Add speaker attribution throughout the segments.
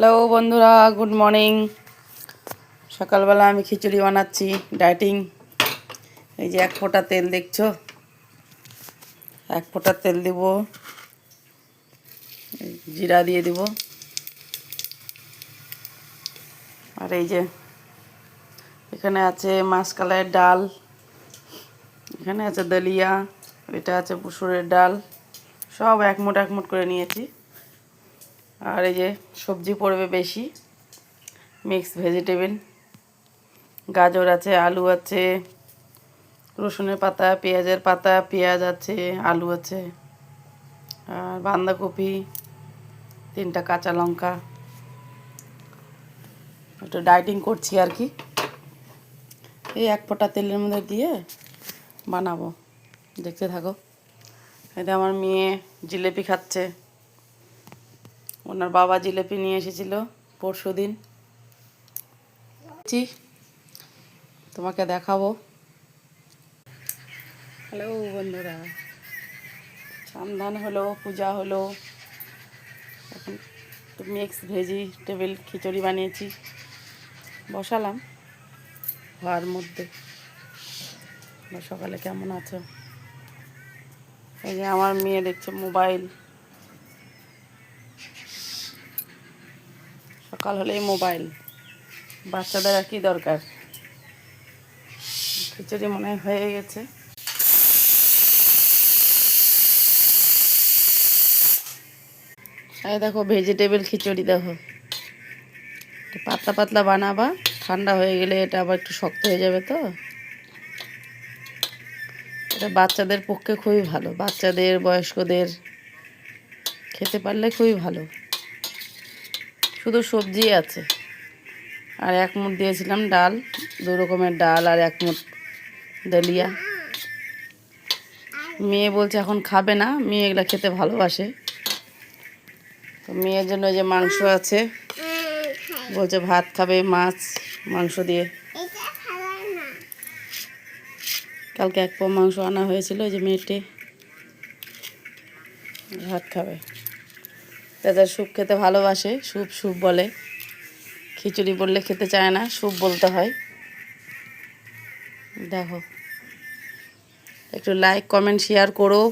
Speaker 1: Hello বন্ধুরা, good morning. সকালবেলা আমি খিচুড়ি বানাচ্ছি, ডায়েটিং। এই যে এক ফোঁটা তেল দেখছো, এক ফোঁটা তেল দিব, জিরা দিয়ে দিব। আর এই যে এখানে আছে মাসকলাইয়ের ডাল, এখানে আছে দলিয়া, এটা আছে মুসুরের ডাল, সব এক মুঠ করে নিয়েছি। আর এই যে সবজি পড়বে বেশি, মিক্স ভেজিটেবল, গাজর আছে, আলু আছে, রসুনের পাতা, পেঁয়াজের পাতা, পেঁয়াজ আছে, আলু আছে, আর বাঁধাকপি, 3টা কাঁচা লঙ্কা। একটু ডায়েটিং করছি আর কি। এই এক ফোঁটা তেলের মধ্যে দিয়ে বানাবো, দেখতে থাকো। এটা আমার মেয়ে জিলেপি খাচ্ছে, ওনার বাবা জিলেপি নিয়ে এসেছিল পরশুদিন, তোমাকে দেখাবো। হ্যালো বন্ধুরা, সন্ধান হলো, পূজা হলো, এখন মিক্স ভেজিটেবল খিচুড়ি বানিয়েছি, বসালাম হওয়ার মধ্যে। সকালে কেমন আছো? এই যে আমার মেয়ে দেখছে মোবাইল, সকাল হলেই মোবাইল, বাচ্চাদের আর কি দরকার। খিচুড়ি মনে হয় হয়ে গেছে। এই দেখো ভেজিটেবল খিচুড়ি, দেখো পাতলা পাতলা বানাবা, ঠান্ডা হয়ে গেলে এটা আবার একটু শক্ত হয়ে যাবে। তো এটা বাচ্চাদের পক্ষে খুবই ভালো, বাচ্চাদের বয়স্কদের খেতে পারলে খুবই ভালো। শুধু সবজি আছে, আর এক মুঠ দিয়েছিলাম ডাল, 2 রকমের ডাল, আর এক মুঠ দলিয়া। মেয়ে বলছে এখন খাবে না, মেয়ে এগুলো খেতে ভালোবাসে। তো মেয়ের জন্য যে মাংস আছে, বলছে ভাত খাবে মাছ মাংস দিয়ে। কালকে 1 পোয়া মাংস আনা হয়েছিল, যে মেয়েটি ভাত খাবে। তাদের স্যুপ খেতে ভালোবাসে, স্যুপ স্যুপ বলে, খিচুড়ি বললে খেতে চায় না, স্যুপ বলতে হয়। দেখো, একটু লাইক কমেন্ট শেয়ার করো।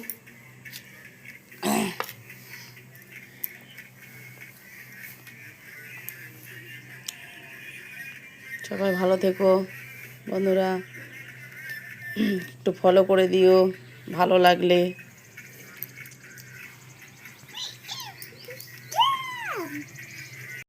Speaker 1: সবাই ভালো থেকো বন্ধুরা, একটু ফলো করে দিও ভালো লাগলে।